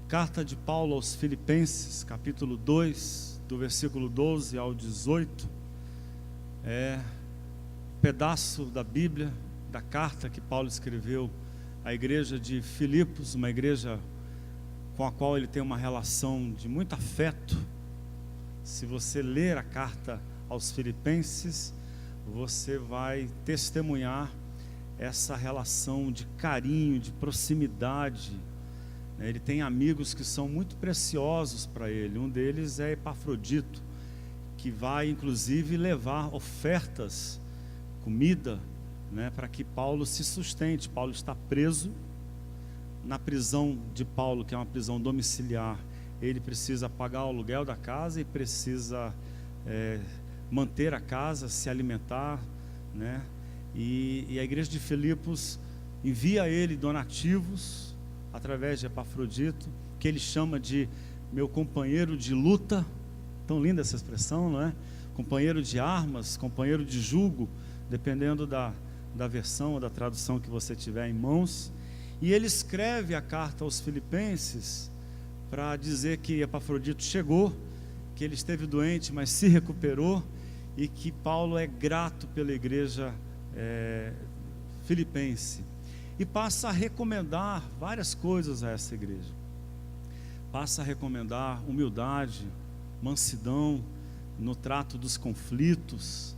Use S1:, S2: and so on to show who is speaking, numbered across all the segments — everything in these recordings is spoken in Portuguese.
S1: Carta de Paulo aos Filipenses, capítulo 2, do versículo 12 ao 18, é um pedaço da Bíblia, da carta que Paulo escreveu à igreja de Filipos, uma igreja com a qual ele tem uma relação de muito afeto. Se você ler a carta aos Filipenses, você vai testemunhar essa relação de carinho, de proximidade. Ele tem amigos que são muito preciosos para ele. Um deles é Epafrodito, que vai inclusive levar ofertas, comida, para que Paulo se sustente. Paulo está preso. Na prisão de Paulo, que é uma prisão domiciliar, ele precisa pagar o aluguel da casa e precisa manter a casa, se alimentar, E a igreja de Filipos envia a ele donativos através de Epafrodito, que ele chama de meu companheiro de luta. Tão linda essa expressão, não é? Companheiro de armas, companheiro de jugo, dependendo da versão ou da tradução que você tiver em mãos. E ele escreve a carta aos Filipenses para dizer que Epafrodito chegou, que ele esteve doente, mas se recuperou, e que Paulo é grato pela igreja filipense. E passa a recomendar várias coisas a essa igreja. Passa a recomendar humildade, mansidão no trato dos conflitos.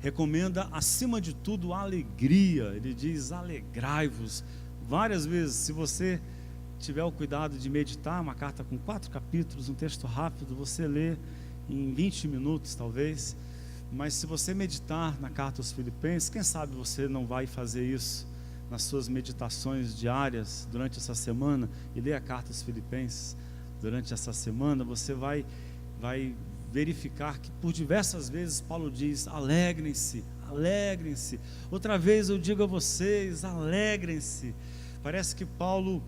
S1: Recomenda, acima de tudo, alegria. Ele diz: alegrai-vos. Várias vezes, se você tiver o cuidado de meditar, uma carta com 4 capítulos, um texto rápido, você lê em 20 minutos talvez. Mas se você meditar na carta aos Filipenses, quem sabe você não vai fazer isso nas suas meditações diárias durante essa semana, e ler a carta aos Filipenses durante essa semana, você vai verificar que por diversas vezes Paulo diz: alegrem-se, alegrem-se. Outra vez eu digo a vocês: alegrem-se. Parece que Paulo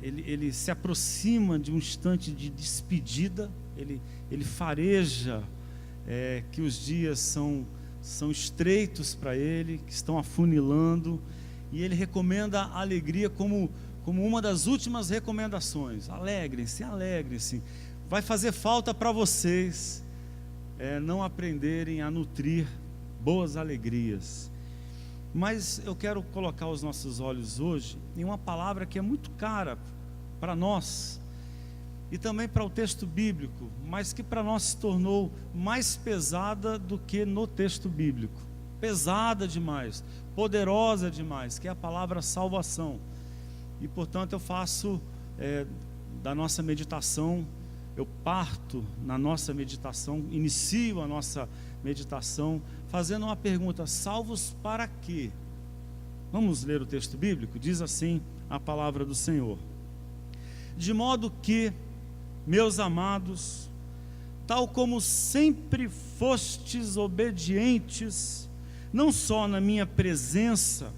S1: ele se aproxima de um instante de despedida. Ele fareja que os dias são estreitos para ele, que estão afunilando, e ele recomenda a alegria como uma das últimas recomendações. Alegrem-se, alegrem-se. Vai fazer falta para vocês não aprenderem a nutrir boas alegrias. Mas eu quero colocar os nossos olhos hoje em uma palavra que é muito cara para nós, e também para o texto bíblico, mas que para nós se tornou mais pesada do que no texto bíblico. Pesada demais, poderosa demais, que é a palavra salvação. E portanto eu faço da nossa meditação, eu parto na nossa meditação, inicio a nossa meditação fazendo uma pergunta: salvos para quê? Vamos ler o texto bíblico? Diz assim a palavra do Senhor: de modo que, meus amados, tal como sempre fostes obedientes, não só na minha presença,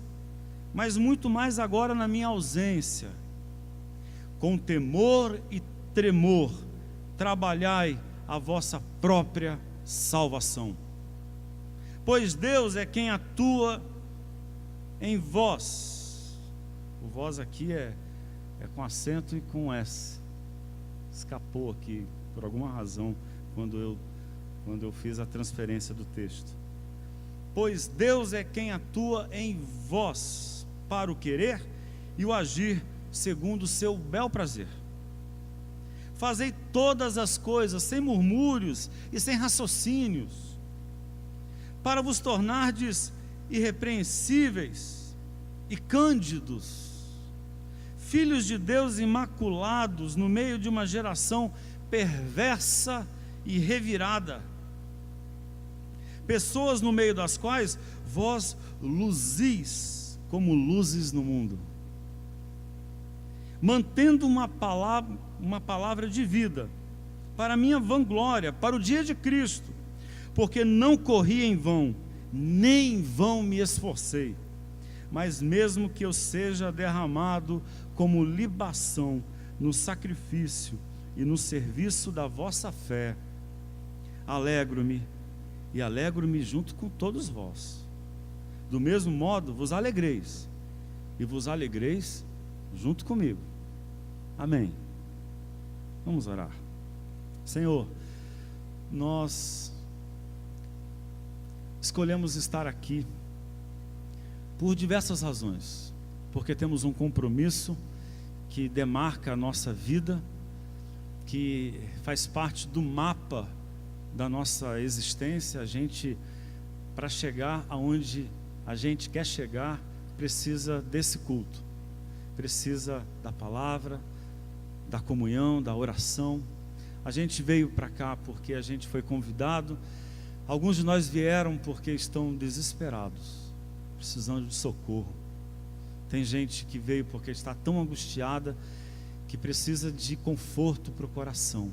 S1: mas muito mais agora na minha ausência, com temor e tremor, trabalhai a vossa própria salvação. Pois Deus é quem atua em vós. O vós aqui é com acento e com S. Escapou aqui por alguma razão quando eu fiz a transferência do texto. Pois Deus é quem atua em vós para o querer e o agir segundo o seu bel prazer. Fazei todas as coisas sem murmúrios e sem raciocínios, para vos tornardes irrepreensíveis e cândidos, filhos de Deus imaculados no meio de uma geração perversa e revirada, pessoas no meio das quais vós luzis como luzes no mundo, mantendo uma palavra de vida para minha vanglória, para o dia de Cristo, porque não corri em vão, nem em vão me esforcei, mas mesmo que eu seja derramado como libação no sacrifício e no serviço da vossa fé, alegro-me e alegro-me junto com todos vós. Do mesmo modo vos alegreis, e vos alegreis junto comigo. Amém. Vamos orar. Senhor, nós escolhemos estar aqui por diversas razões, porque temos um compromisso que demarca a nossa vida, que faz parte do mapa da nossa existência. A gente, para chegar aonde a gente quer chegar, precisa desse culto, precisa da palavra, da comunhão, da oração. A gente veio para cá porque a gente foi convidado. Alguns de nós vieram porque estão desesperados, precisando de socorro. Tem gente que veio porque está tão angustiada que precisa de conforto para o coração.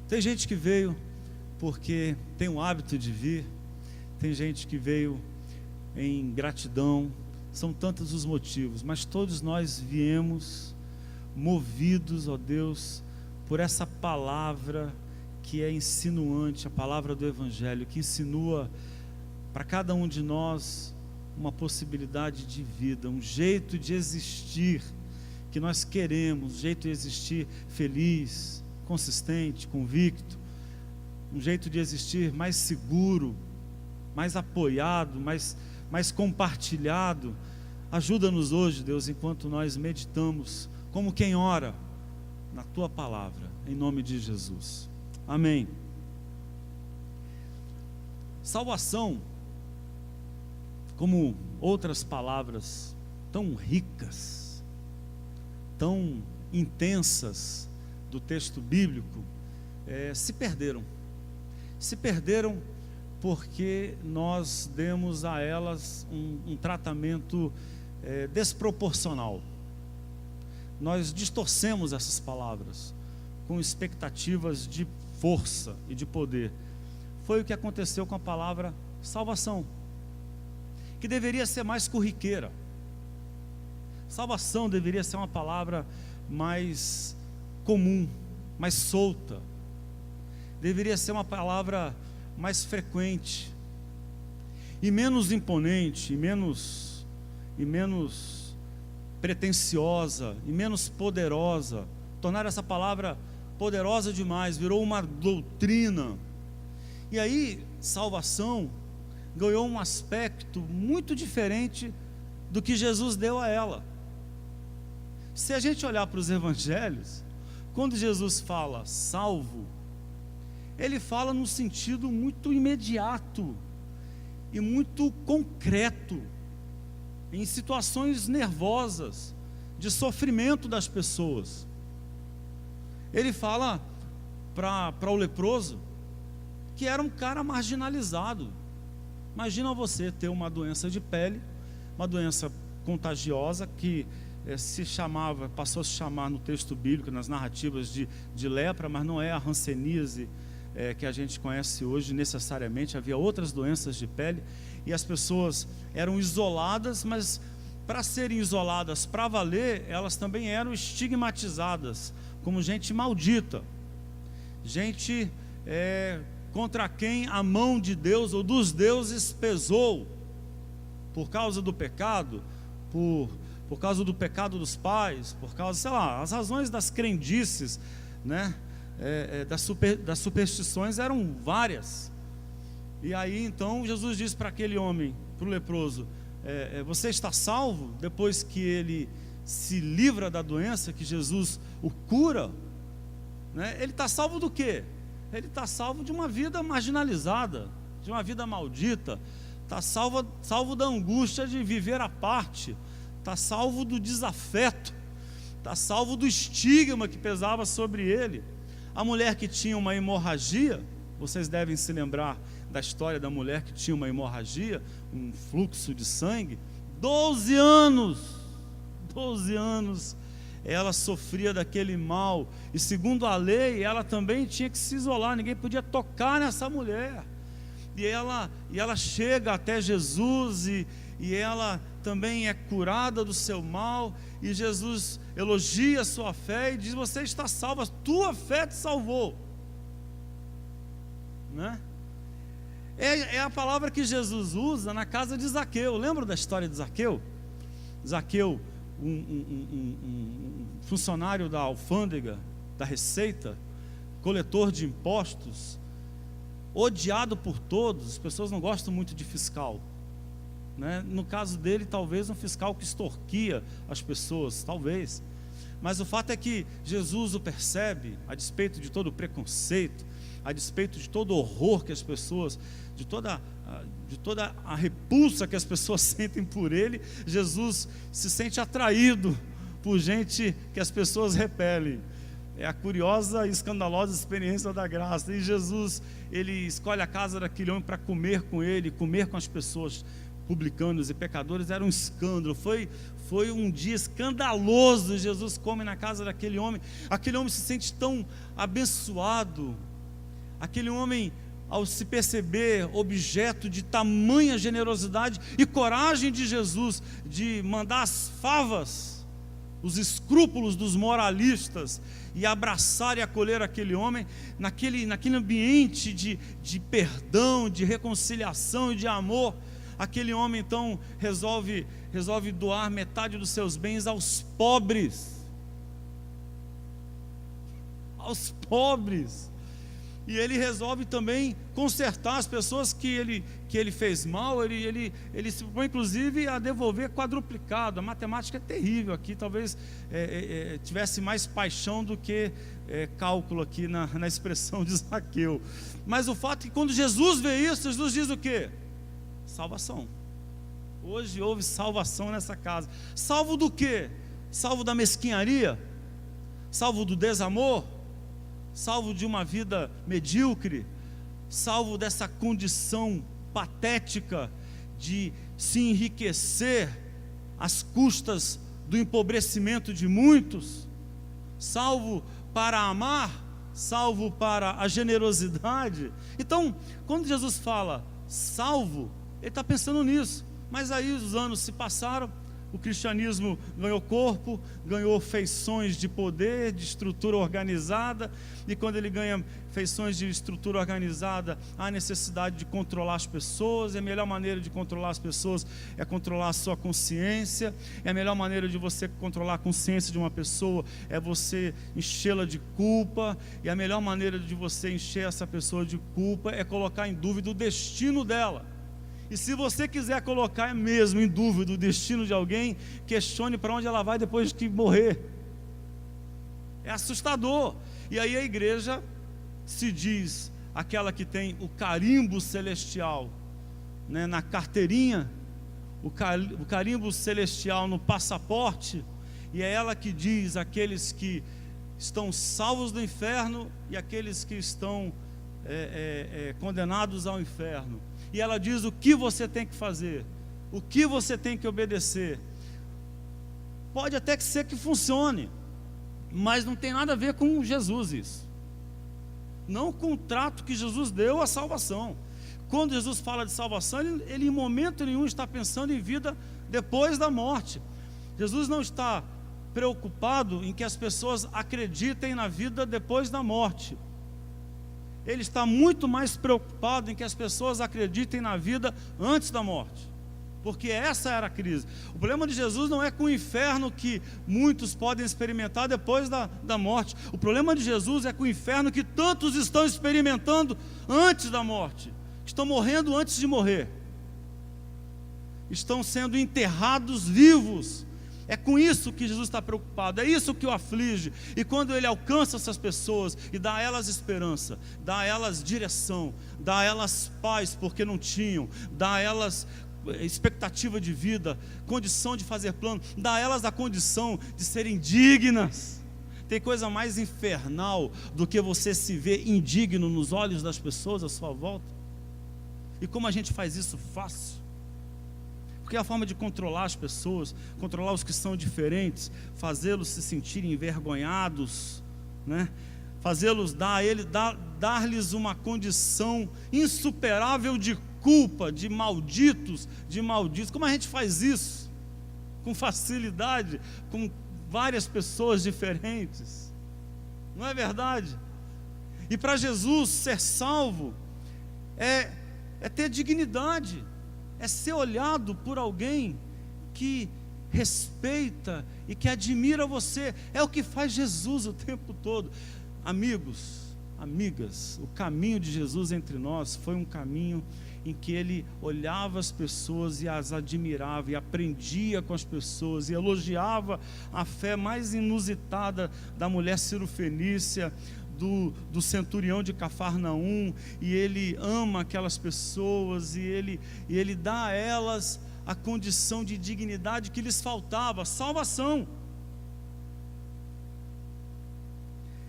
S1: Tem gente que veio porque tem o hábito de vir. Tem gente que veio em gratidão. São tantos os motivos, mas todos nós viemos movidos, ó Deus, por essa palavra que é insinuante, a palavra do Evangelho, que insinua para cada um de nós uma possibilidade de vida, um jeito de existir que nós queremos, um jeito de existir feliz, consistente, convicto, um jeito de existir mais seguro, mais apoiado, mais compartilhado. Ajuda-nos hoje, Deus, enquanto nós meditamos como quem ora na Tua palavra, em nome de Jesus. Amém. Salvação, como outras palavras tão ricas, tão intensas do texto bíblico, se perderam. Se perderam porque nós demos a elas um tratamento desproporcional. Nós distorcemos essas palavras com expectativas de força e de poder. Foi o que aconteceu com a palavra salvação, que deveria ser mais corriqueira. Salvação deveria ser uma palavra mais comum, mais solta. Deveria ser uma palavra mais frequente e menos imponente, e menos pretensiosa, e menos poderosa. Tornar essa palavra poderosa demais, virou uma doutrina. E aí, salvação ganhou um aspecto muito diferente do que Jesus deu a ela. Se a gente olhar para os evangelhos, quando Jesus fala salvo, ele fala num sentido muito imediato e muito concreto, em situações nervosas, de sofrimento das pessoas. Ele fala para o leproso, que era um cara marginalizado. Imagina você ter uma doença de pele, uma doença contagiosa que passou a se chamar no texto bíblico, nas narrativas de lepra, mas não é a hanseníase que a gente conhece hoje necessariamente. Havia outras doenças de pele e as pessoas eram isoladas, mas para serem isoladas para valer, elas também eram estigmatizadas como gente maldita, gente contra quem a mão de Deus ou dos deuses pesou, por causa do pecado, por causa do pecado dos pais, por causa, sei lá, as razões das crendices, né? Das superstições eram várias. E aí então Jesus disse para aquele homem, para o leproso, você está salvo, depois que ele se livra da doença, que Jesus o cura, né? Ele está salvo do quê? Ele está salvo de uma vida marginalizada, de uma vida maldita, está salvo da angústia de viver à parte, está salvo do desafeto, está salvo do estigma que pesava sobre ele. A mulher que tinha uma hemorragia, vocês devem se lembrar da história da mulher que tinha uma hemorragia, um fluxo de sangue, 12 anos ela sofria daquele mal, e segundo a lei, ela também tinha que se isolar, ninguém podia tocar nessa mulher, e ela chega até Jesus, e ela também é curada do seu mal, e Jesus elogia a sua fé, e diz, você está salva, a tua fé te salvou, né? É a palavra que Jesus usa na casa de Zaqueu. Lembra da história de Zaqueu? Zaqueu, um funcionário da alfândega, da Receita, coletor de impostos, odiado por todos. As pessoas não gostam muito de fiscal, né? No caso dele, talvez um fiscal que extorquia as pessoas, talvez. Mas o fato é que Jesus o percebe, a despeito de todo o preconceito, a despeito de todo o horror que as pessoas, de toda a repulsa que as pessoas sentem por ele, Jesus se sente atraído por gente que as pessoas repelem. É a curiosa e escandalosa experiência da graça. E Jesus, ele escolhe a casa daquele homem para comer com ele, comer com as pessoas, publicanos e pecadores. Era um escândalo, foi um dia escandaloso. Jesus come na casa daquele homem. Aquele homem se sente tão abençoado. Aquele homem, ao se perceber objeto de tamanha generosidade e coragem de Jesus, de mandar as favas, os escrúpulos dos moralistas, e abraçar e acolher aquele homem, naquele ambiente de perdão, de reconciliação e de amor, aquele homem então resolve doar metade dos seus bens aos pobres. Aos pobres. E ele resolve também consertar as pessoas que ele fez mal. Ele se propõe inclusive a devolver quadruplicado. A matemática é terrível aqui, talvez tivesse mais paixão do que cálculo aqui na expressão de Zaqueu. Mas o fato é que quando Jesus vê isso, Jesus diz o quê? Salvação. Hoje houve salvação nessa casa. Salvo do quê? Salvo da mesquinharia? Salvo do desamor? Salvo de uma vida medíocre? Salvo dessa condição patética de se enriquecer às custas do empobrecimento de muitos? Salvo para amar? Salvo para a generosidade? Então, quando Jesus fala salvo, ele está pensando nisso. Mas aí os anos se passaram, o cristianismo ganhou corpo, ganhou feições de poder, de estrutura organizada, e quando ele ganha feições de estrutura organizada, há necessidade de controlar as pessoas, e a melhor maneira de controlar as pessoas é controlar a sua consciência, e a melhor maneira de você controlar a consciência de uma pessoa é você enchê-la de culpa, e a melhor maneira de você encher essa pessoa de culpa é colocar em dúvida o destino dela. E se você quiser colocar mesmo em dúvida o destino de alguém, questione para onde ela vai depois que morrer. É assustador. E aí a igreja se diz aquela que tem o carimbo celestial, né, na carteirinha, o carimbo celestial no passaporte, e é ela que diz aqueles que estão salvos do inferno e aqueles que estão condenados ao inferno. E ela diz o que você tem que fazer, o que você tem que obedecer. Pode até ser que funcione, mas não tem nada a ver com Jesus isso. Não com o trato que Jesus deu à salvação. Quando Jesus fala de salvação, ele em momento nenhum está pensando em vida depois da morte. Jesus não está preocupado em que as pessoas acreditem na vida depois da morte. Ele está muito mais preocupado em que as pessoas acreditem na vida antes da morte, porque essa era a crise. O problema de Jesus não é com o inferno que muitos podem experimentar depois da morte. O problema de Jesus é com o inferno que tantos estão experimentando antes da morte, estão morrendo antes de morrer, estão sendo enterrados vivos. É com isso que Jesus está preocupado, é isso que o aflige. E quando ele alcança essas pessoas e dá a elas esperança, dá a elas direção, dá a elas paz porque não tinham, dá a elas expectativa de vida, condição de fazer plano, dá a elas a condição de serem dignas. Tem coisa mais infernal do que você se ver indigno nos olhos das pessoas à sua volta? E como a gente faz isso fácil? Porque é a forma de controlar as pessoas, controlar os que são diferentes, fazê-los se sentirem envergonhados, né? Fazê-los dar-lhes uma condição insuperável de culpa, de malditos. Como a gente faz isso? Com facilidade, com várias pessoas diferentes. Não é verdade? E para Jesus ser salvo é ter dignidade. É ser olhado por alguém que respeita e que admira você. É o que faz Jesus o tempo todo. Amigos, amigas, o caminho de Jesus entre nós foi um caminho em que ele olhava as pessoas e as admirava, e aprendia com as pessoas, e elogiava a fé mais inusitada da mulher cirofenícia, do centurião de Cafarnaum, e ele ama aquelas pessoas, e ele dá a elas a condição de dignidade que lhes faltava, salvação.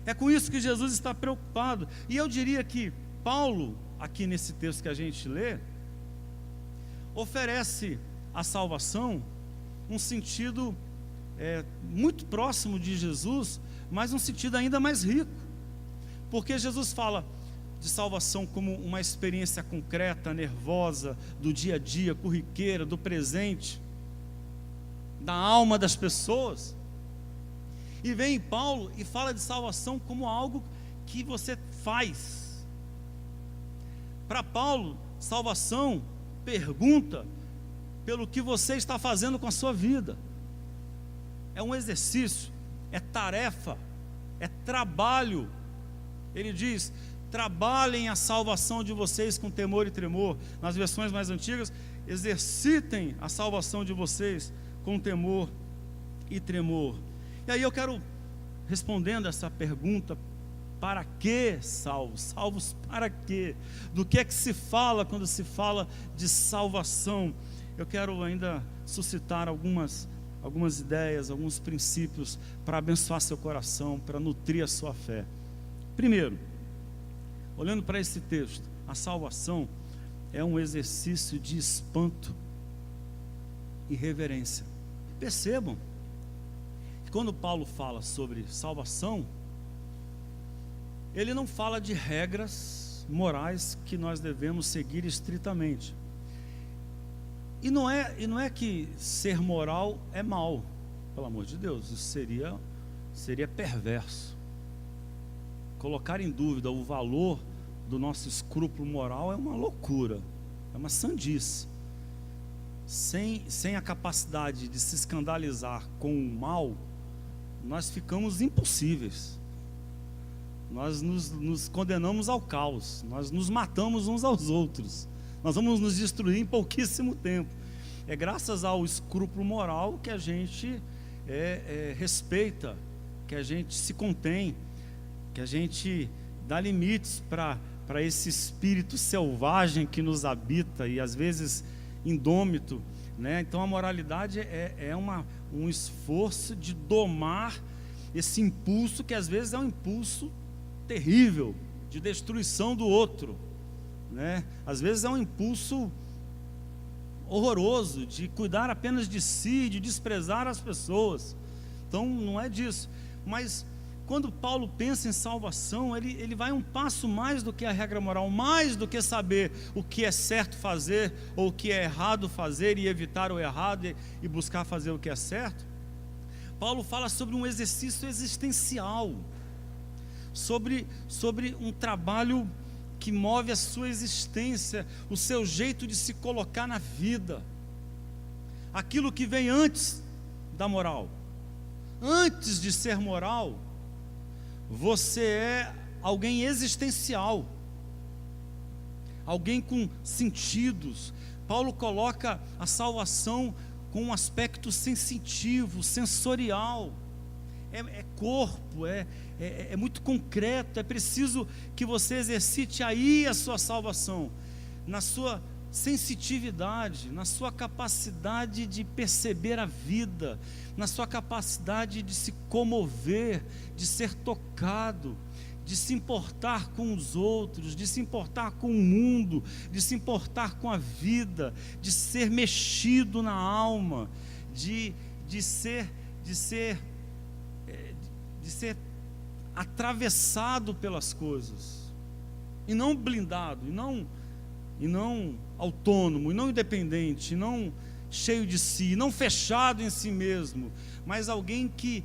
S1: É com isso que Jesus está preocupado. E eu diria que Paulo, aqui nesse texto que a gente lê, oferece a salvação um sentido muito próximo de Jesus, mas um sentido ainda mais rico, porque Jesus fala de salvação como uma experiência concreta, nervosa, do dia a dia, corriqueira, do presente, da alma das pessoas. E vem Paulo e fala de salvação como algo que você faz. Para Paulo, salvação pergunta pelo que você está fazendo com a sua vida. É um exercício, é tarefa, é trabalho. Ele diz: trabalhem a salvação de vocês com temor e tremor. Nas versões mais antigas, exercitem a salvação de vocês com temor e tremor. E aí eu quero, respondendo essa pergunta, para que salvos? Salvos para quê? Do que é que se fala quando se fala de salvação? Eu quero ainda suscitar algumas ideias, alguns princípios para abençoar seu coração, para nutrir a sua fé. Primeiro, olhando para esse texto, a salvação é um exercício de espanto e reverência. Percebam que quando Paulo fala sobre salvação, ele não fala de regras morais que nós devemos seguir estritamente. E não é que ser moral é mal, pelo amor de Deus, isso seria perverso. Colocar em dúvida o valor do nosso escrúpulo moral é uma loucura, é uma sandice. Sem a capacidade de se escandalizar com o mal, nós ficamos impossíveis. Nós nos condenamos ao caos, nós nos matamos uns aos outros, nós vamos nos destruir em pouquíssimo tempo. É graças ao escrúpulo moral que a gente respeita, que a gente se contém, que a gente dá limites para esse espírito selvagem que nos habita e às vezes indômito, né? Então a moralidade é um esforço de domar esse impulso, que às vezes é um impulso terrível de destruição do outro, né? Às vezes é um impulso horroroso de cuidar apenas de si, de desprezar as pessoas. Então não é disso. Mas quando Paulo pensa em salvação, ele vai um passo mais do que a regra moral, mais do que saber o que é certo fazer ou o que é errado fazer e evitar o errado e buscar fazer o que é certo. Paulo fala sobre um exercício existencial, sobre um trabalho que move a sua existência, o seu jeito de se colocar na vida, aquilo que vem antes da moral. Antes de ser moral, você é alguém existencial, alguém com sentidos. Paulo coloca a salvação com um aspecto sensitivo, sensorial. É corpo, é muito concreto. É preciso que você exercite aí a sua salvação, na sua sensitividade, na sua capacidade de perceber a vida, na sua capacidade de se comover, de ser tocado, de se importar com os outros, de se importar com o mundo, de se importar com a vida, de ser mexido na alma, de ser atravessado pelas coisas, e não blindado, e não autônomo, e não independente, e não cheio de si, e não fechado em si mesmo, mas alguém que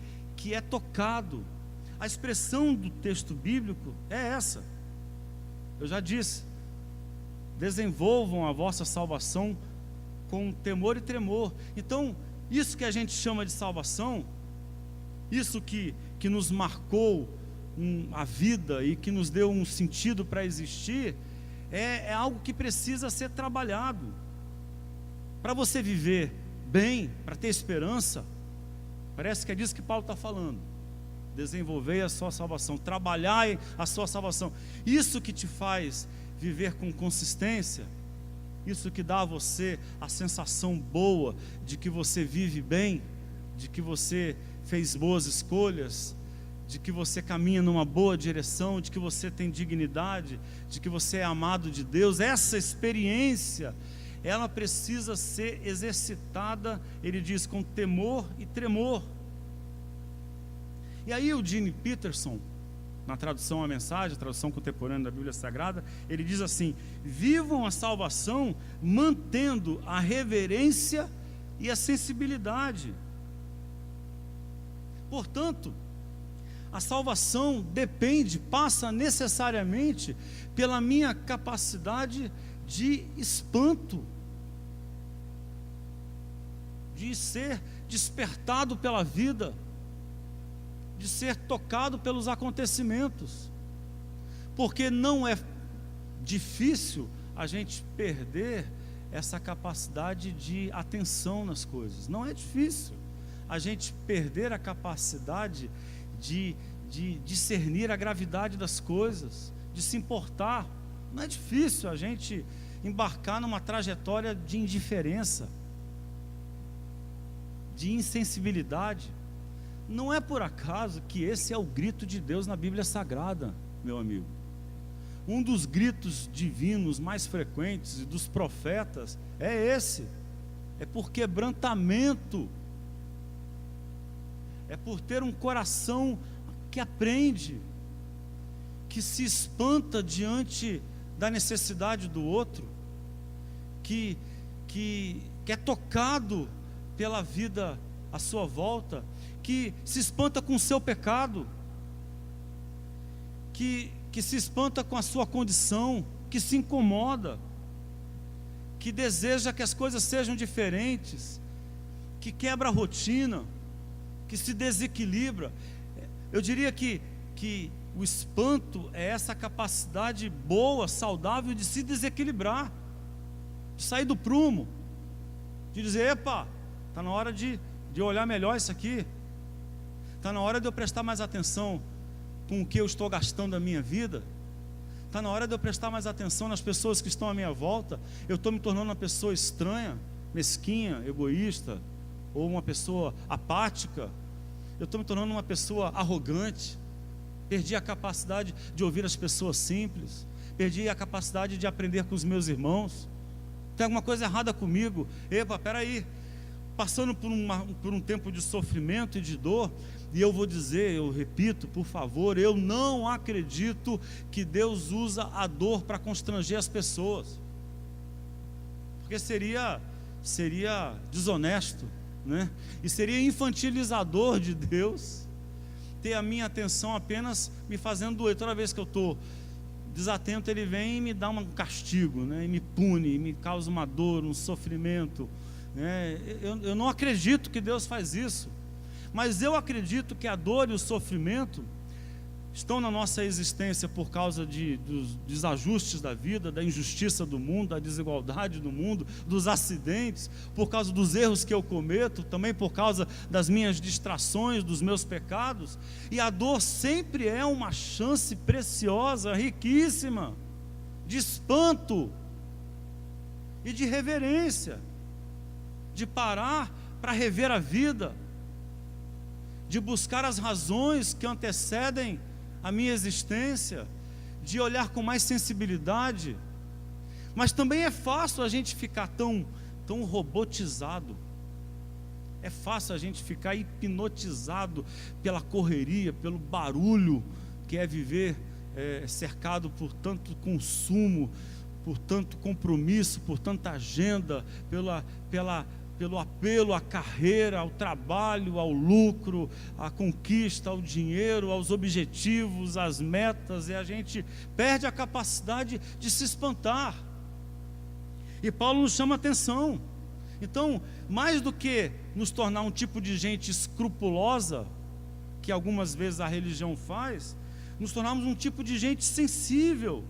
S1: é tocado. A expressão do texto bíblico é essa. Eu já disse: desenvolvam a vossa salvação com temor e tremor. Então, Isso que a gente chama de salvação, isso que nos marcou a vida e que nos deu um sentido para existir, é algo que precisa ser trabalhado. Para você viver bem, para ter esperança, parece que é disso que Paulo está falando. Desenvolver a sua salvação, trabalhar a sua salvação. Isso que te faz viver com consistência, isso que dá a você a sensação boa de que você vive bem, de que você fez boas escolhas, de que você caminha numa boa direção, de que você tem dignidade, de que você é amado de Deus. Essa experiência, ela precisa ser exercitada, ele diz, com temor e tremor. E aí o Gene Peterson, na tradução à mensagem, a tradução contemporânea da Bíblia Sagrada, ele diz assim: vivam a salvação mantendo a reverência e a sensibilidade. Portanto, a salvação passa necessariamente pela minha capacidade de espanto, de ser despertado pela vida, de ser tocado pelos acontecimentos, porque não é difícil a gente perder essa capacidade de atenção nas coisas. Não é difícil a gente perder a capacidade de discernir a gravidade das coisas, de se importar. Não é difícil a gente embarcar numa trajetória de indiferença, de insensibilidade. Não é por acaso que esse é o grito de Deus na Bíblia Sagrada, meu amigo. Um dos gritos divinos mais frequentes e dos profetas é esse: é por quebrantamento, é por ter um coração que aprende, que se espanta diante da necessidade do outro, que é tocado pela vida à sua volta, que se espanta com o seu pecado, que se espanta com a sua condição, que se incomoda, que deseja que as coisas sejam diferentes, que quebra a rotina, que se desequilibra. Eu diria que o espanto é essa capacidade boa, saudável de se desequilibrar, de sair do prumo, de dizer: epa, está na hora de olhar melhor isso aqui, está na hora de eu prestar mais atenção com o que eu estou gastando a minha vida, está na hora de eu prestar mais atenção nas pessoas que estão à minha volta. Eu estou me tornando uma pessoa estranha, mesquinha, egoísta, ou uma pessoa apática. Eu estou me tornando uma pessoa arrogante. Perdi a capacidade de ouvir as pessoas simples, perdi a capacidade de aprender com os meus irmãos. Tem alguma coisa errada comigo? Epa, peraí, passando por um tempo de sofrimento e de dor. E eu vou dizer, eu repito, por favor, eu não acredito que Deus usa a dor para constranger as pessoas, porque seria desonesto, né? E seria infantilizador de Deus ter a minha atenção apenas me fazendo doer. Toda vez que eu estou desatento, Ele vem e me dá um castigo, né? E me pune, e me causa uma dor, um sofrimento, né? Eu não acredito que Deus faz isso, mas eu acredito que a dor e o sofrimento estão na nossa existência por causa dos desajustes da vida, da injustiça do mundo, da desigualdade do mundo, dos acidentes, por causa dos erros que eu cometo, também por causa das minhas distrações, dos meus pecados. E a dor sempre é uma chance preciosa, riquíssima, de espanto e de reverência, de parar para rever a vida, de buscar as razões que antecedem a minha existência, de olhar com mais sensibilidade. Mas também é fácil a gente ficar tão robotizado, é fácil a gente ficar hipnotizado pela correria, pelo barulho que é viver cercado por tanto consumo, por tanto compromisso, por tanta agenda, pelo apelo à carreira, ao trabalho, ao lucro, à conquista, ao dinheiro, aos objetivos, às metas, e a gente perde a capacidade de se espantar. E Paulo nos chama a atenção. Então, mais do que nos tornar um tipo de gente escrupulosa, que algumas vezes a religião faz, nos tornarmos um tipo de gente sensível.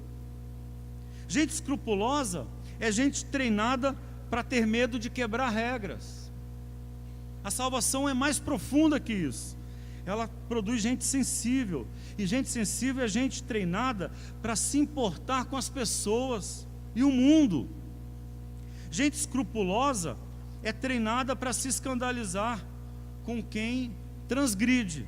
S1: Gente escrupulosa é gente treinada para ter medo de quebrar regras. A salvação é mais profunda que isso. Ela produz gente sensível, e gente sensível é gente treinada para se importar com as pessoas e o mundo. Gente escrupulosa é treinada para se escandalizar com quem transgride.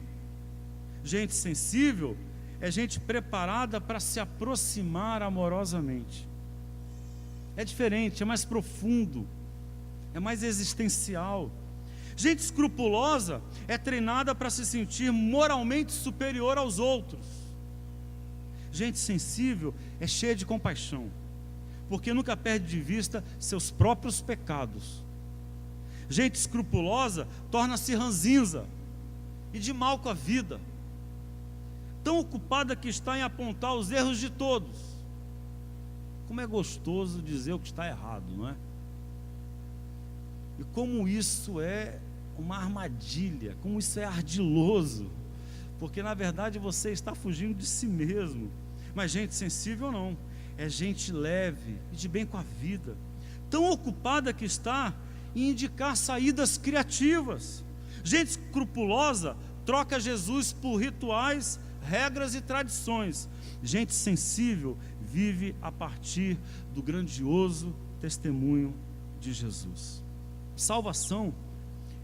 S1: Gente sensível é gente preparada para se aproximar amorosamente. É diferente, é mais profundo, é mais existencial. Gente escrupulosa é treinada para se sentir moralmente superior aos outros. Gente sensível é cheia de compaixão, porque nunca perde de vista seus próprios pecados. Gente escrupulosa torna-se ranzinza e de mal com a vida, tão ocupada que está em apontar os erros de todos. Como é gostoso dizer o que está errado, não é? E como isso é uma armadilha, como isso é ardiloso, porque na verdade você está fugindo de si mesmo. Mas gente sensível não, é gente leve e de bem com a vida, tão ocupada que está em indicar saídas criativas. Gente escrupulosa troca Jesus por rituais, regras e tradições. Gente sensível vive a partir do grandioso testemunho de Jesus. Salvação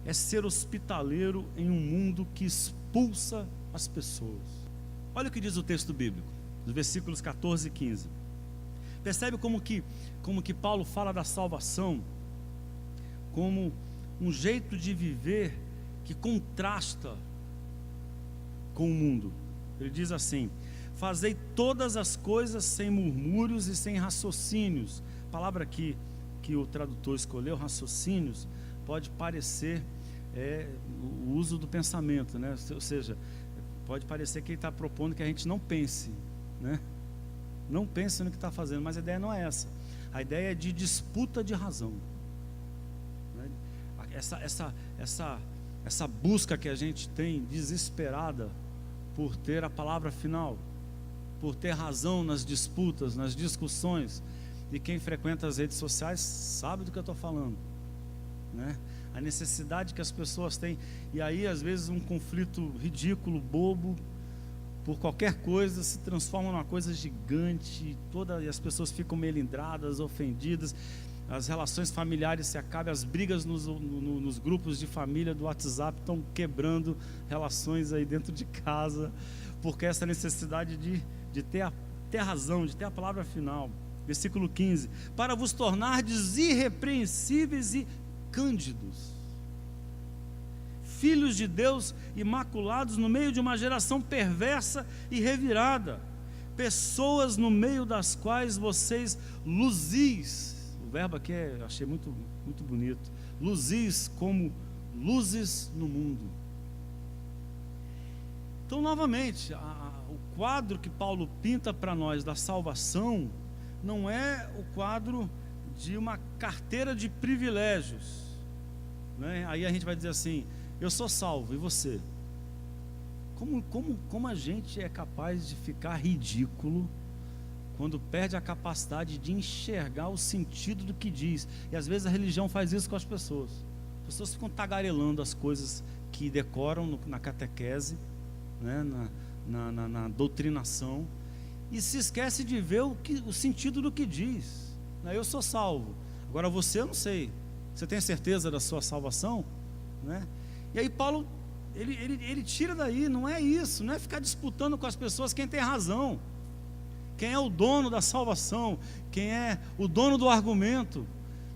S1: é ser hospitaleiro em um mundo que expulsa as pessoas. Olha o que diz o texto bíblico, nos versículos 14 e 15. Percebe como que Paulo fala da salvação como um jeito de viver que contrasta com o mundo. Ele diz assim: fazei todas as coisas sem murmúrios e sem raciocínios. A palavra aqui que o tradutor escolheu, raciocínios, pode parecer o uso do pensamento, né? Ou seja, pode parecer que ele está propondo que a gente não pense, né? Não pense no que está fazendo, mas a ideia não é essa. A ideia é de disputa de razão, né? Essa busca que a gente tem desesperada por ter a palavra final, por ter razão nas disputas, nas discussões. E quem frequenta as redes sociais sabe do que eu estou falando, né? A necessidade que as pessoas têm, e aí às vezes um conflito ridículo, bobo, por qualquer coisa se transforma numa coisa gigante, e as pessoas ficam melindradas, ofendidas, as relações familiares se acabam, as brigas nos grupos de família do WhatsApp estão quebrando relações aí dentro de casa, porque essa necessidade de ter a razão, de ter a palavra final. Versículo 15: para vos tornardes irrepreensíveis e cândidos, filhos de Deus imaculados no meio de uma geração perversa e revirada, pessoas no meio das quais vocês luzis. O verbo aqui eu achei muito, muito bonito. Luzis como luzes no mundo. Então, novamente, o quadro que Paulo pinta para nós da salvação não é o quadro de uma carteira de privilégios, né? Aí a gente vai dizer assim: eu sou salvo, e você? Como a gente é capaz de ficar ridículo quando perde a capacidade de enxergar o sentido do que diz? E às vezes a religião faz isso com as pessoas. As pessoas ficam tagarelando as coisas que decoram na catequese, né? na doutrinação, e se esquece de ver o sentido do que diz. Eu sou salvo, agora você eu não sei. Você tem certeza da sua salvação? Né? E aí Paulo, ele tira daí, não é isso, não é ficar disputando com as pessoas quem tem razão, quem é o dono da salvação, quem é o dono do argumento,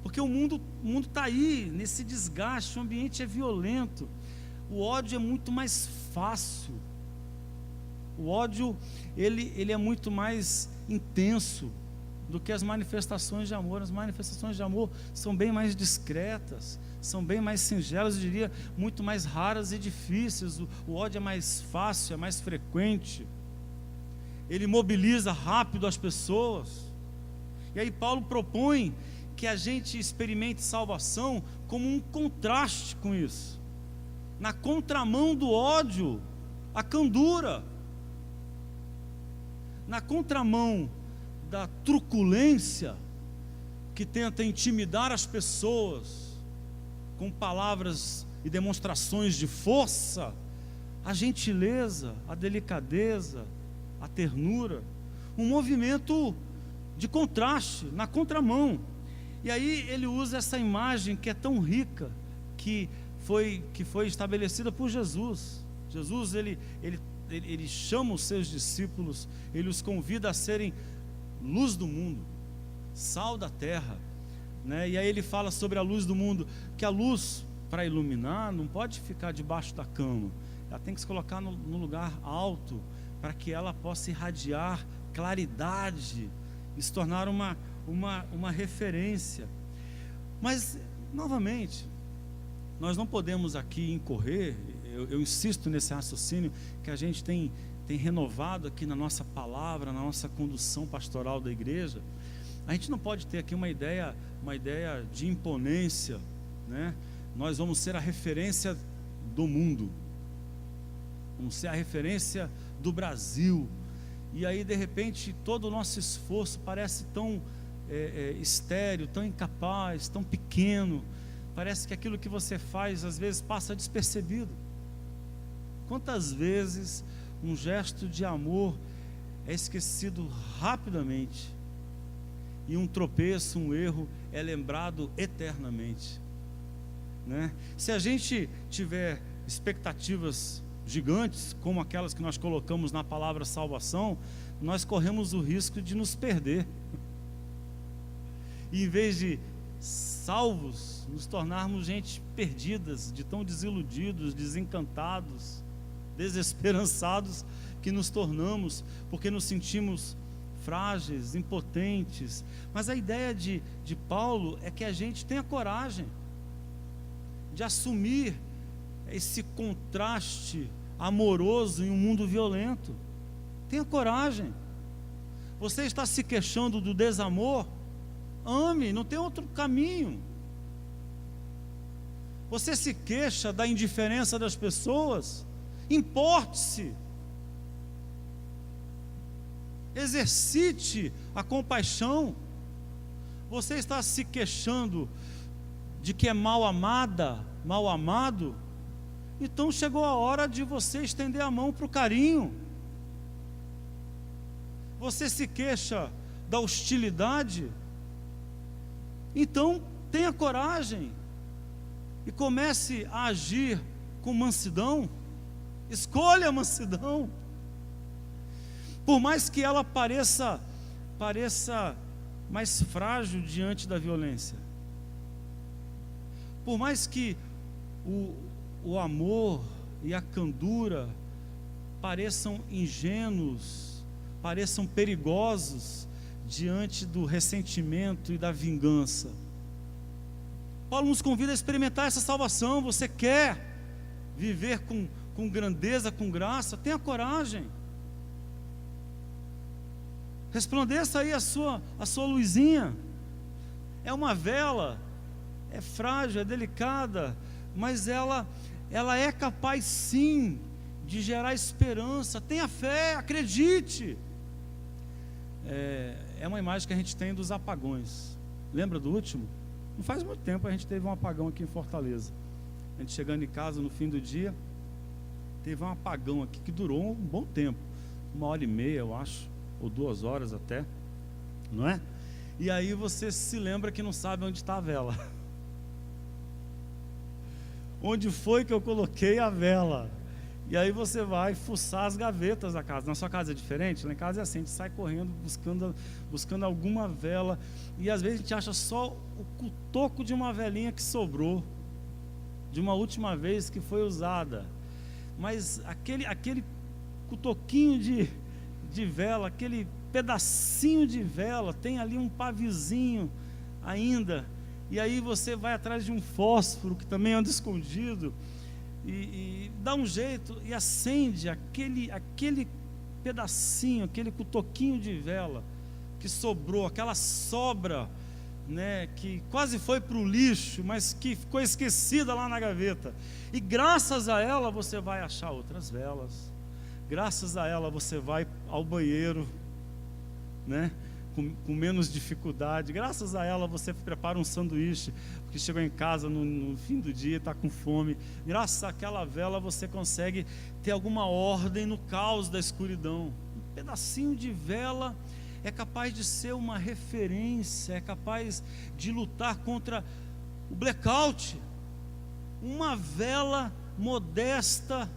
S1: porque o mundo está aí, nesse desgaste, o ambiente é violento, o ódio é muito mais fácil, o ódio ele é muito mais intenso do que as manifestações de amor. As manifestações de amor são bem mais discretas, são bem mais singelas, eu diria, muito mais raras e difíceis. O ódio é mais fácil, é mais frequente, ele mobiliza rápido as pessoas. E aí Paulo propõe que a gente experimente salvação como um contraste com isso. Na contramão do ódio, a candura. Na contramão da truculência, que tenta intimidar as pessoas com palavras e demonstrações de força, a gentileza, a delicadeza, a ternura, um movimento de contraste, na contramão. E aí ele usa essa imagem que é tão rica, que foi estabelecida por Jesus. Jesus, ele chama os seus discípulos, ele os convida a serem luz do mundo, sal da terra, né? E aí ele fala sobre a luz do mundo, que a luz, para iluminar, não pode ficar debaixo da cama, ela tem que se colocar no lugar alto, para que ela possa irradiar claridade e se tornar uma referência. Mas, novamente, nós não podemos aqui incorrer, eu insisto nesse raciocínio que a gente tem renovado aqui na nossa palavra, na nossa condução pastoral da igreja. A gente não pode ter aqui uma ideia de imponência, né? Nós vamos ser a referência do mundo, vamos ser a referência do Brasil, e aí de repente todo o nosso esforço parece tão estéril, tão incapaz, tão pequeno. Parece que aquilo que você faz às vezes passa despercebido. Quantas vezes um gesto de amor é esquecido rapidamente, e um tropeço, um erro é lembrado eternamente, né? Se a gente tiver expectativas gigantes, como aquelas que nós colocamos na palavra salvação, nós corremos o risco de nos perder, e em vez de salvos, nos tornarmos gente perdidas, de tão desiludidos, desencantados, desesperançados que nos tornamos, porque nos sentimos frágeis, impotentes. Mas a ideia de Paulo é que a gente tenha coragem de assumir esse contraste amoroso em um mundo violento. Tenha coragem. Você está se queixando do desamor? Ame, não tem outro caminho. Você se queixa da indiferença das pessoas? Importe-se, exercite a compaixão. Você está se queixando de que é mal amada, mal amado? Então chegou a hora de você estender a mão para o carinho. Você se queixa da hostilidade? Então tenha coragem e comece a agir com mansidão. Escolha a mansidão. Por mais que ela pareça mais frágil diante da violência, por mais que o amor e a candura pareçam ingênuos, pareçam perigosos diante do ressentimento e da vingança, Paulo nos convida a experimentar essa salvação. Você quer viver com grandeza, com graça? Tenha coragem. Resplandeça aí a sua luzinha. É uma vela, é frágil, é delicada, mas ela é capaz sim de gerar esperança. Tenha fé, acredite. É uma imagem que a gente tem dos apagões. Lembra do último? Não faz muito tempo a gente teve um apagão aqui em Fortaleza. A gente chegando em casa no fim do dia, teve um apagão aqui que durou um bom tempo, 1h30 eu acho, ou 2 horas até, não é? E aí você se lembra que não sabe onde está a vela. Onde foi que eu coloquei a vela? E aí você vai fuçar as gavetas da casa. Na sua casa é diferente? Lá em casa é assim, a gente sai correndo buscando alguma vela, e às vezes a gente acha só o cutoco de uma velinha que sobrou, de uma última vez que foi usada. Mas aquele cutoquinho de vela, aquele pedacinho de vela, tem ali um pavizinho ainda, e aí você vai atrás de um fósforo que também anda escondido, e dá um jeito e acende aquele pedacinho, aquele cutoquinho de vela que sobrou, aquela sobra né, que quase foi para o lixo, mas que ficou esquecida lá na gaveta. E graças a ela você vai achar outras velas. Graças a ela você vai ao banheiro, né, com menos dificuldade. Graças a ela você prepara um sanduíche, porque chegou em casa no fim do dia e está com fome. Graças àquela vela você consegue ter alguma ordem no caos da escuridão. Um pedacinho de vela é capaz de ser uma referência, é capaz de lutar contra o blackout. Uma vela modesta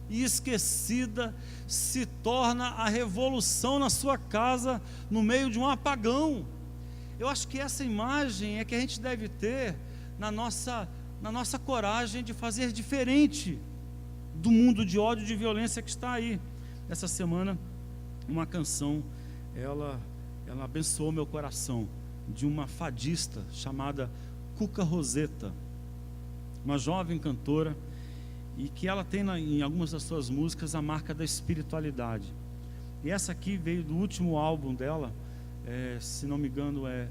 S1: e esquecida se torna a revolução na sua casa no meio de um apagão. Eu acho que essa imagem é que a gente deve ter na nossa coragem de fazer diferente do mundo de ódio e de violência que está aí. Essa semana uma canção ela abençoou meu coração, de uma fadista chamada Cuca Roseta, uma jovem cantora, e que ela tem em algumas das suas músicas a marca da espiritualidade. E essa aqui veio do último álbum dela, se não me engano é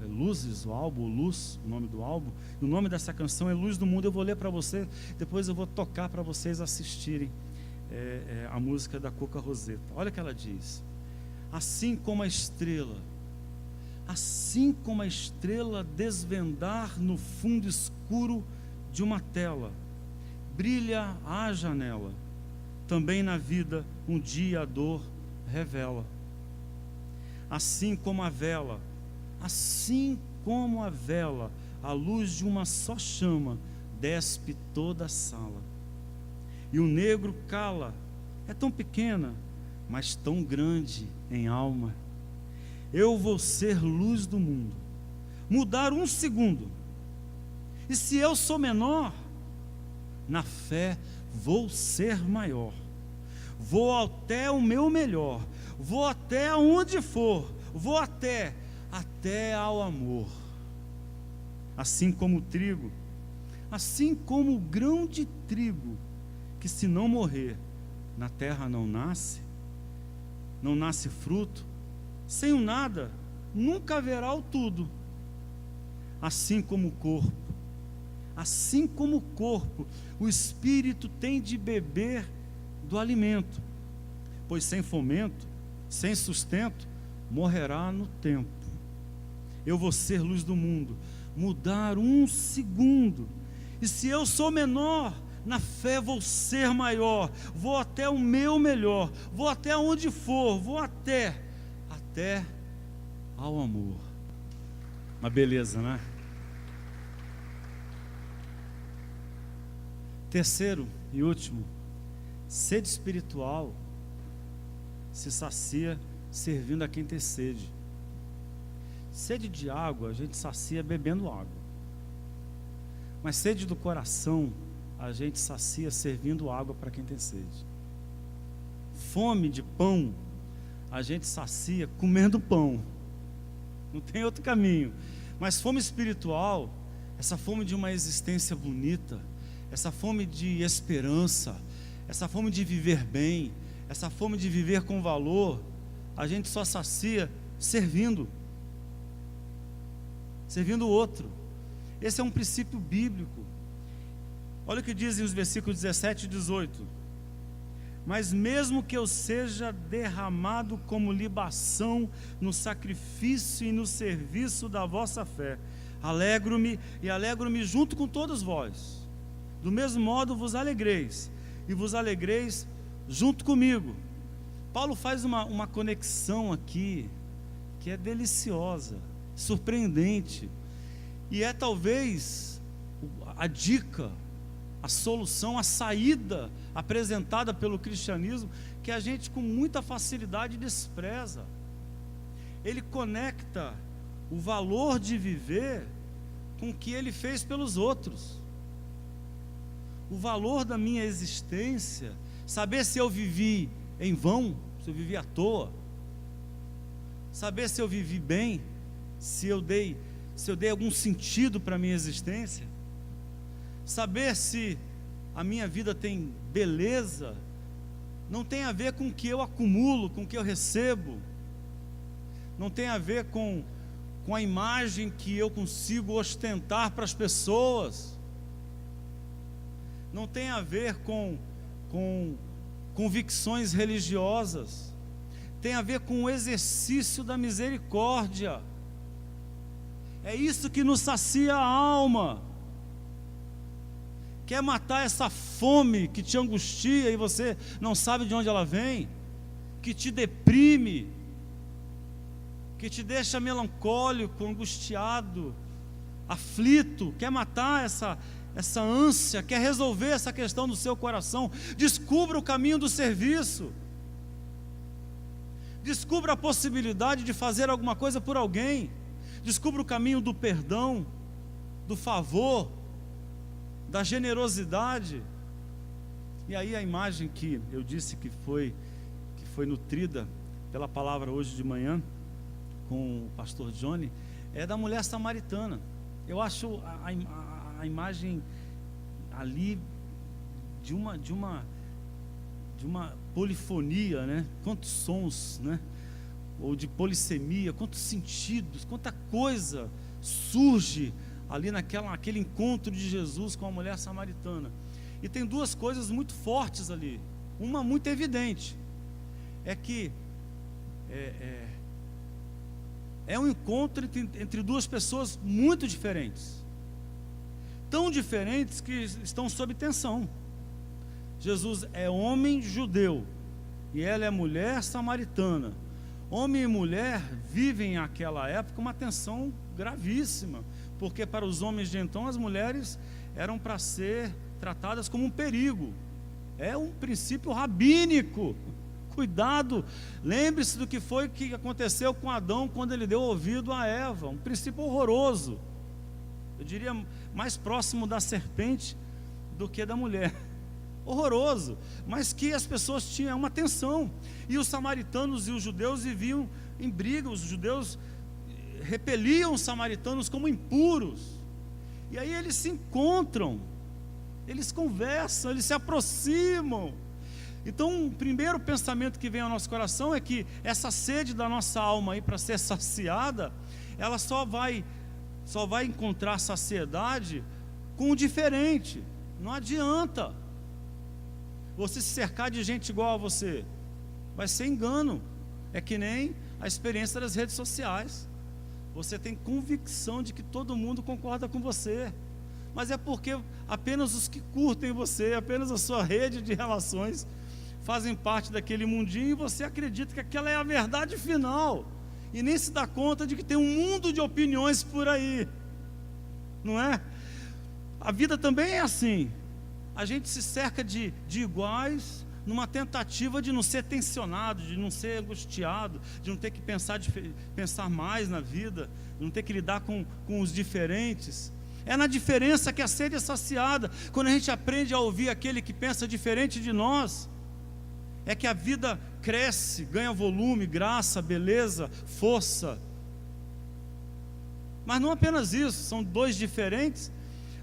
S1: Luzes, o álbum, Luz, o nome do álbum. E o nome dessa canção é Luz do Mundo. Eu vou ler para você, depois eu vou tocar para vocês assistirem a música da Cuca Roseta. Olha o que ela diz: assim como a estrela desvendar no fundo escuro de uma tela, brilha a janela, também na vida um dia a dor revela. Assim como a vela, a luz de uma só chama despe toda a sala. E o negro cala, é tão pequena, mas tão grande em alma. Eu vou ser luz do mundo, mudar um segundo. E se eu sou menor, na fé vou ser maior. Vou até o meu melhor, vou até onde for, vou até ao amor. Assim como o trigo, assim como o grão de trigo, que se não morrer, na terra não nasce fruto, sem o nada, nunca haverá o tudo. Assim como o corpo, o espírito tem de beber do alimento, pois sem fomento, sem sustento, morrerá no tempo. Eu vou ser luz do mundo, mudar um segundo. E se eu sou menor, na fé vou ser maior. Vou até o meu melhor, vou até onde for, vou até ao amor. Uma beleza, né? Terceiro e último, sede espiritual se sacia servindo a quem tem sede. Sede de água a gente sacia bebendo água, mas sede do coração a gente sacia servindo água para quem tem sede. Fome de pão a gente sacia comendo pão, não tem outro caminho. Mas fome espiritual, essa fome de uma existência bonita, essa fome de esperança, essa fome de viver bem, essa fome de viver com valor, a gente só sacia servindo o outro. Esse é um princípio bíblico. Olha o que dizem os versículos 17 e 18: mas mesmo que eu seja derramado como libação no sacrifício e no serviço da vossa fé, alegro-me junto com todos vós. Do mesmo modo vos alegreis, e vos alegreis junto comigo. Paulo faz uma conexão aqui que é deliciosa, surpreendente, e é talvez a dica, a solução, a saída apresentada pelo cristianismo, que a gente com muita facilidade despreza. Ele conecta o valor de viver com o que ele fez pelos outros. O valor da minha existência, saber se eu vivi em vão, se eu vivi à toa, saber se eu vivi bem, se eu dei algum sentido para a minha existência, saber se a minha vida tem beleza, não tem a ver com o que eu acumulo, com o que eu recebo, não tem a ver com com a imagem que eu consigo ostentar para as pessoas. Não tem a ver com convicções religiosas. Tem a ver com o exercício da misericórdia. É isso que nos sacia a alma. Quer matar essa fome que te angustia e você não sabe de onde ela vem, que te deprime, que te deixa melancólico, angustiado, aflito? Quer matar essa ânsia, quer resolver essa questão do seu coração? Descubra o caminho do serviço. Descubra a possibilidade de fazer alguma coisa por alguém. Descubra o caminho do perdão, do favor, da generosidade. E aí a imagem que eu disse que foi nutrida pela palavra hoje de manhã com o pastor Johnny é da mulher samaritana. Eu acho a imagem ali de uma polifonia, né? Quantos sons, né? Ou de polissemia, quantos sentidos, quanta coisa surge ali naquele encontro de Jesus com a mulher samaritana. E tem duas coisas muito fortes ali. Uma muito evidente, é que é um encontro entre duas pessoas muito diferentes, tão diferentes que estão sob tensão. Jesus é homem judeu e ela é mulher samaritana. Homem e mulher vivem naquela época uma tensão gravíssima, porque para os homens de então as mulheres eram para ser tratadas como um perigo. É um princípio rabínico. Cuidado, lembre-se do que foi que aconteceu com Adão quando ele deu ouvido a Eva. Um princípio horroroso. Eu diria mais próximo da serpente do que da mulher. Horroroso, mas que as pessoas tinham uma tensão. E os samaritanos e os judeus viviam em briga. Os judeus repeliam os samaritanos como impuros. E aí eles se encontram, eles conversam, eles se aproximam. Então, o primeiro pensamento que vem ao nosso coração é que essa sede da nossa alma aí para ser saciada, ela só vai encontrar saciedade com o diferente. Não adianta você se cercar de gente igual a você, vai ser engano. É que nem a experiência das redes sociais. Você tem convicção de que todo mundo concorda com você, mas é porque apenas os que curtem você, apenas a sua rede de relações fazem parte daquele mundinho, e você acredita que aquela é a verdade final, e nem se dá conta de que tem um mundo de opiniões por aí, não é? A vida também é assim. A gente se cerca de iguais, numa tentativa de não ser tensionado, de não ser angustiado, de não ter que pensar mais na vida, de não ter que lidar com os diferentes. É na diferença que a sede é saciada. Quando a gente aprende a ouvir aquele que pensa diferente de nós, é que a vida cresce, ganha volume, graça, beleza, força. Mas não apenas isso, são dois diferentes,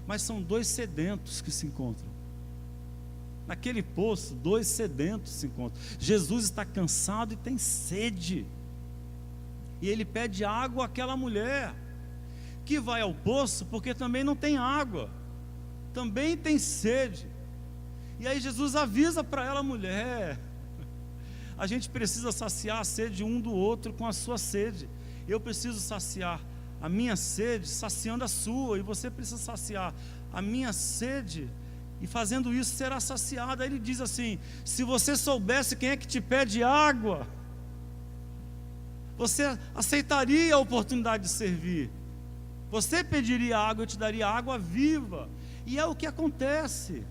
S1: mas são dois sedentos que se encontram. Naquele poço, dois sedentos se encontram. Jesus está cansado e tem sede, e ele pede água àquela mulher, que vai ao poço porque também não tem água, também tem sede. E aí Jesus avisa para ela: mulher, a gente precisa saciar a sede um do outro com a sua sede. Eu preciso saciar a minha sede saciando a sua, e você precisa saciar a minha sede, e fazendo isso será saciado. Aí ele diz assim: se você soubesse quem é que te pede água, você aceitaria a oportunidade de servir. Você pediria água, eu te daria água viva. E é o que acontece.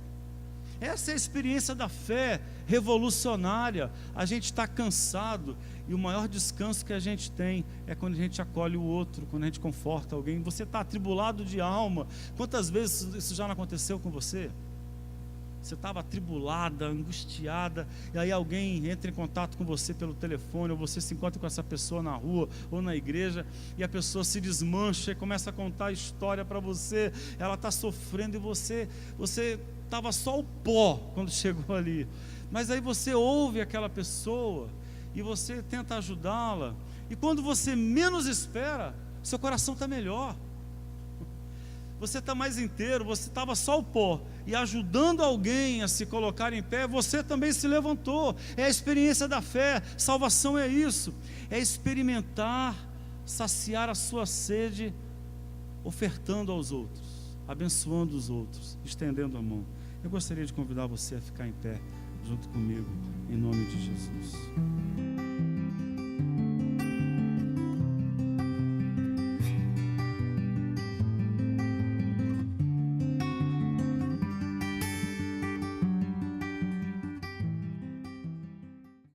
S1: Essa é a experiência da fé revolucionária. A gente está cansado, e o maior descanso que a gente tem é quando a gente acolhe o outro, quando a gente conforta alguém. Você está atribulado de alma. Quantas vezes isso já não aconteceu com você? Você estava atribulada, angustiada, e aí alguém entra em contato com você pelo telefone, ou você se encontra com essa pessoa na rua ou na igreja, e a pessoa se desmancha e começa a contar a história para você. Ela está sofrendo, e você estava só o pó quando chegou ali, mas aí você ouve aquela pessoa e você tenta ajudá-la, e quando você menos espera, seu coração está melhor. Você está mais inteiro, você estava só o pó, e ajudando alguém a se colocar em pé, você também se levantou. É a experiência da fé. Salvação é isso, é experimentar, saciar a sua sede, ofertando aos outros, abençoando os outros, estendendo a mão. Eu gostaria de convidar você a ficar em pé junto comigo, em nome de Jesus.